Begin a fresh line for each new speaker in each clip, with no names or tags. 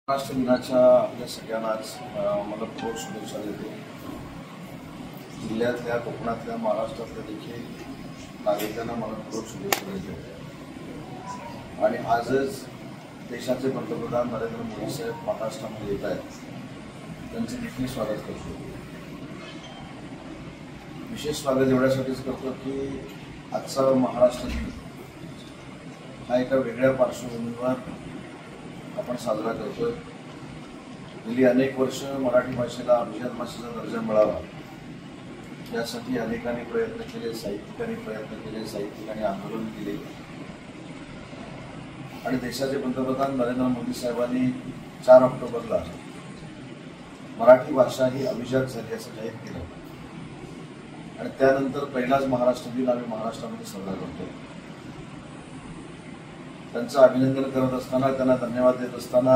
महाराष्ट्र दिनाच्या आपल्या सगळ्यांनाच मनपूर्वक शुभेच्छा देतो। जिल्ह्यातल्या, कोकणातल्या, महाराष्ट्रातल्या देखील नागरिकांना मनपूर्वक शुभेच्छा देतो। आणि आजच देशाचे पंतप्रधान नरेंद्र मोदी साहेब महाराष्ट्रामध्ये येत आहेत, त्यांचे देखील स्वागत करतो। विशेष स्वागत एवढ्यासाठीच करतो की आजचा महाराष्ट्र दिन हा एका वेगळ्या पार्श्वभूमीवर आपण साजरा करतोय। गेली अनेक वर्ष मराठी भाषेला अभिजात भाषेचा दर्जा मिळावा यासाठी अनेकांनी प्रयत्न केले, साहित्यिकांनी प्रयत्न केले, साहित्यिकांनी आंदोलन केले आणि देशाचे पंतप्रधान नरेंद्र मोदी साहेबांनी 4 ऑक्टोबरला मराठी भाषा ही अभिजात झाली असं जाहीर केलं आणि त्यानंतर पहिलाच महाराष्ट्र दिन आम्ही महाराष्ट्रामध्ये साजरा करतो। त्यांचं अभिनंदन करत असताना, त्यांना धन्यवाद देत असताना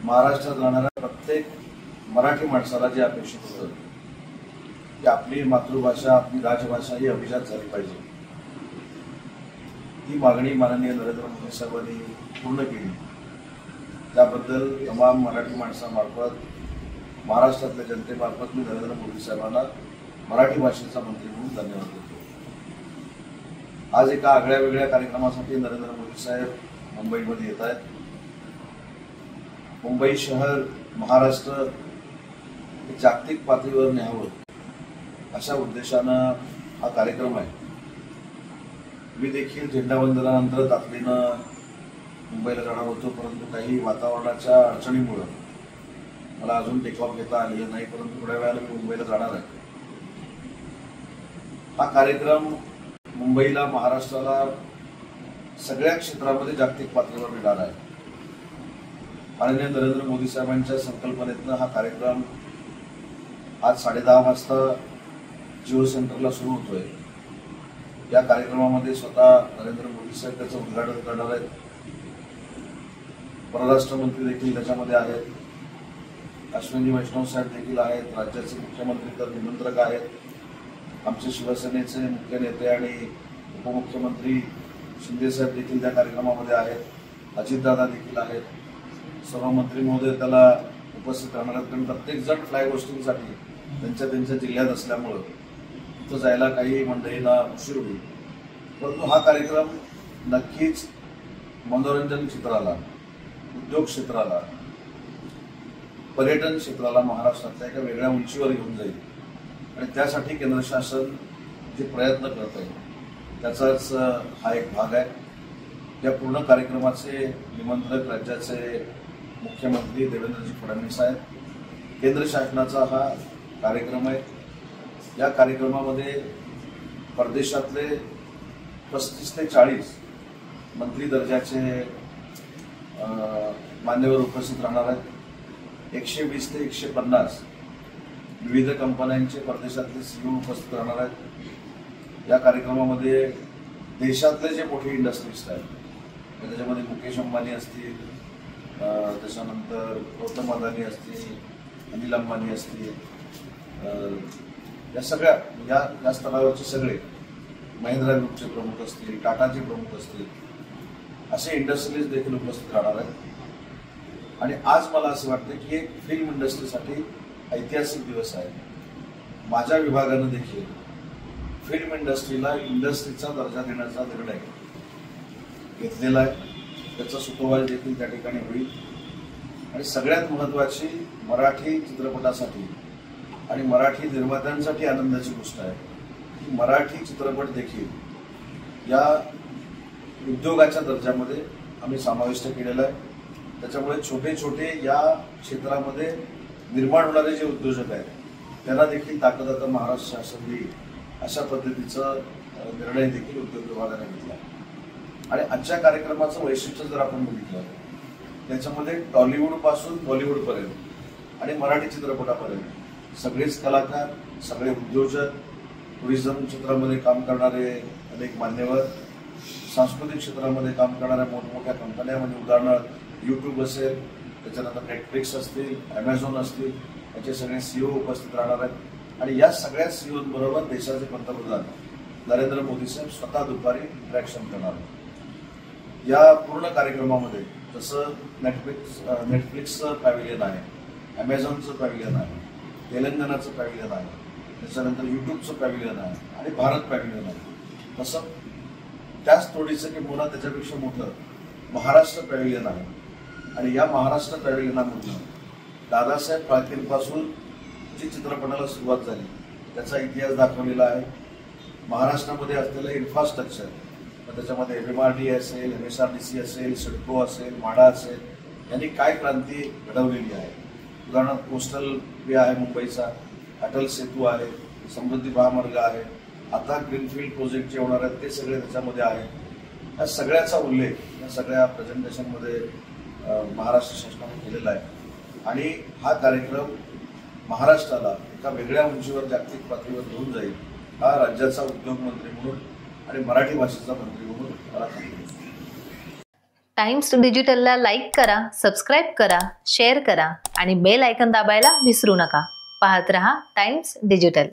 महाराष्ट्रात राहणाऱ्या प्रत्येक मराठी माणसाला जे अपेक्षित होतं की आपली मातृभाषा, आपली राजभाषा ही अभिजात झाली पाहिजे, ही मागणी माननीय नरेंद्र मोदी साहेबांनी पूर्ण केली। त्याबद्दल तमाम मराठी माणसामार्फत, महाराष्ट्रातल्या जनतेमार्फत मी नरेंद्र मोदी साहेबांना मराठी भाषेचा मंत्री म्हणून धन्यवाद देतो। आज एका आगळ्या वेगळ्या कार्यक्रमासाठी नरेंद्र मोदी साहेब मुंबईमध्ये येत आहेत। मुंबई शहर, महाराष्ट्र हे जागतिक पातळीवर न्यावं अशा उद्देशानं हा कार्यक्रम आहे। मी देखील झेंडावंदनानंतर तातडीनं मुंबईला जाणार होतो, परंतु काही वातावरणाच्या अडचणीमुळे मला अजून टेक ऑफ घेता आलेलं नाही, परंतु थोड्या वेळाला मी मुंबईला जाणार आहे। हा कार्यक्रम मुंबईला, महाराष्ट्राला सगळ्या क्षेत्रामध्ये जागतिक पातळीवर मिळणार आहे। माननीय नरेंद्र मोदी साहेबांच्या संकल्पनेतनं हा कार्यक्रम आज 10:30 वाजता जिओ सेंटरला सुरू होतोय। या कार्यक्रमामध्ये स्वतः नरेंद्र मोदी साहेब त्याचं उद्घाटन करणार आहेत। परराष्ट्र मंत्री देखील त्याच्यामध्ये आहेत, अश्विनी वैष्णव साहेब देखील आहेत, राज्याचे मुख्यमंत्री तर निमंत्रक आहेत, आमचे शिवसेनेचे मुख्य नेते आणि उपमुख्यमंत्री शिंदे साहेब देखील त्या कार्यक्रमामध्ये आहेत, अजितदादा देखील आहेत, सर्व मंत्री महोदय त्याला उपस्थित राहणार आहेत। कारण प्रत्येक जण फ्लाय होस्टिंगसाठी त्यांच्या जिल्ह्यात असल्यामुळं तिथं जायला काही मंडळींना उशीर होईल, परंतु हा कार्यक्रम नक्कीच मनोरंजन क्षेत्राला, उद्योग क्षेत्राला, पर्यटन क्षेत्राला महाराष्ट्रातल्या एका वेगळ्या उंचीवर घेऊन जाईल आणि त्यासाठी केंद्र शासन जे प्रयत्न करत आहे त्याचाच हा एक भाग आहे। या पूर्ण कार्यक्रमाचे निमंत्रक राज्याचे मुख्यमंत्री देवेंद्रजी फडणवीस आहेत। केंद्र शासनाचा हा कार्यक्रम आहे। या कार्यक्रमामध्ये परदेशातले 35 ते 40 मंत्री दर्जाचे मान्यवर उपस्थित राहणार आहेत। 120 ते 150 विविध कंपन्यांचे परदेशातले सीईओ उपस्थित राहणार आहेत। या कार्यक्रमामध्ये देशातले जे मोठे इंडस्ट्रीज आहेत त्याच्यामध्ये मुकेश अंबानी असतील, त्याच्यानंतर गौतम अदानी असतील, अनिल अंबानी असतील, या सगळ्या या स्तरावरचे सगळे, महिंद्रा ग्रुपचे प्रमुख असतील, टाटाचे प्रमुख असतील, असे इंडस्ट्रीज देखील उपस्थित राहणार आहेत। आणि आज मला असं वाटतं की एक फिल्म इंडस्ट्रीसाठी ऐतिहासिक दिवस आहे। माझ्या विभागानं देखील फिल्म इंडस्ट्रीला इंडस्ट्रीचा दर्जा देण्याचा निर्णय घेतलेला आहे। त्याचा सुतोवाच देखील त्या ठिकाणी होईल आणि सगळ्यात महत्त्वाची मराठी चित्रपटासाठी आणि मराठी निर्मात्यांसाठी आनंदाची गोष्ट आहे की मराठी चित्रपट देखील या उद्योगाच्या दर्जामध्ये आम्ही समाविष्ट केलेला आहे। त्याच्यामुळे छोटे छोटे या क्षेत्रामध्ये निर्माण होणारे जे उद्योजक आहेत त्यांना देखील ताकद आता महाराष्ट्र शासन देईल अशा पद्धतीचा निर्णय देखील उद्योग विभागाने घेतला। आणि आजच्या कार्यक्रमाचं वैशिष्ट्य जर आपण बघितलं त्याच्यामध्ये टॉलिवूडपासून बॉलिवूडपर्यंत आणि मराठी चित्रपटापर्यंत सगळेच कलाकार, सगळे उद्योजक, टुरिझम क्षेत्रामध्ये काम करणारे अनेक मान्यवर, सांस्कृतिक क्षेत्रामध्ये काम करणाऱ्या मोठमोठ्या कंपन्या, म्हणजे उदाहरणार्थ यूट्यूब असेल, त्याच्यानंतर नेटफ्लिक्स असतील, ॲमेझॉन असतील, याचे सगळे सीईओ उपस्थित राहणार आहेत। आणि या सगळ्या सीईओंबरोबर देशाचे पंतप्रधान नरेंद्र मोदी साहेब स्वतः दुपारी इंटरॅक्शन करणार आहेत। या पूर्ण कार्यक्रमामध्ये जसं नेटफ्लिक्सचं पॅव्हिलियन आहे, ॲमेझॉनचं पॅव्हिलियन आहे, तेलंगणाचं पॅव्हिलियन आहे, त्याच्यानंतर यूट्यूबचं पॅव्हिलियन आहे आणि भारत पॅव्हिलियन आहे. तसं त्याच तोडीचं किंवा त्याच्यापेक्षा मोठं महाराष्ट्र पॅव्हिलियन आहे. आणि या महाराष्ट्र पॅव्हिलियनामधून दादासाहेब फाळकेंपासून जी चित्रपटाला सुरुवात झाली त्याचा इतिहास दाखवलेला आहे. महाराष्ट्रामध्ये असलेलं इन्फ्रास्ट्रक्चर, त्याच्यामध्ये MMRD असेल, MSRDC असेल, सिडको असेल, माडा असेल, यांनी काय क्रांती घडवलेली आहे. उदाहरणार्थ कोस्टल वे आहे मुंबईचा, अटल सेतू आहे, समृद्धी महामार्ग आहे, आता ग्रीनफील्ड प्रोजेक्ट जे होणार आहेत ते सगळे त्याच्यामध्ये आहे. या सगळ्याचा उल्लेख या सगळ्या प्रेझेंटेशनमध्ये महाराष्ट्र शासनाने केलेला आहे. आणि हा कार्यक्रम महाराष्ट्राला एका वेगळ्या उंचीवर जागतिक पातळीवर घेऊन जाईल, हा राज्याचा उद्योगमंत्री म्हणून आणि मराठी भाषेचा मंत्री म्हणून मला खात्री आहे.
टाइम्स डिजिटलला लाईक करा, सबस्क्राईब करा, शेअर करा आणि बेल आयकॉन दाबायला विसरू नका. पाहत रहा टाइम्स डिजिटल.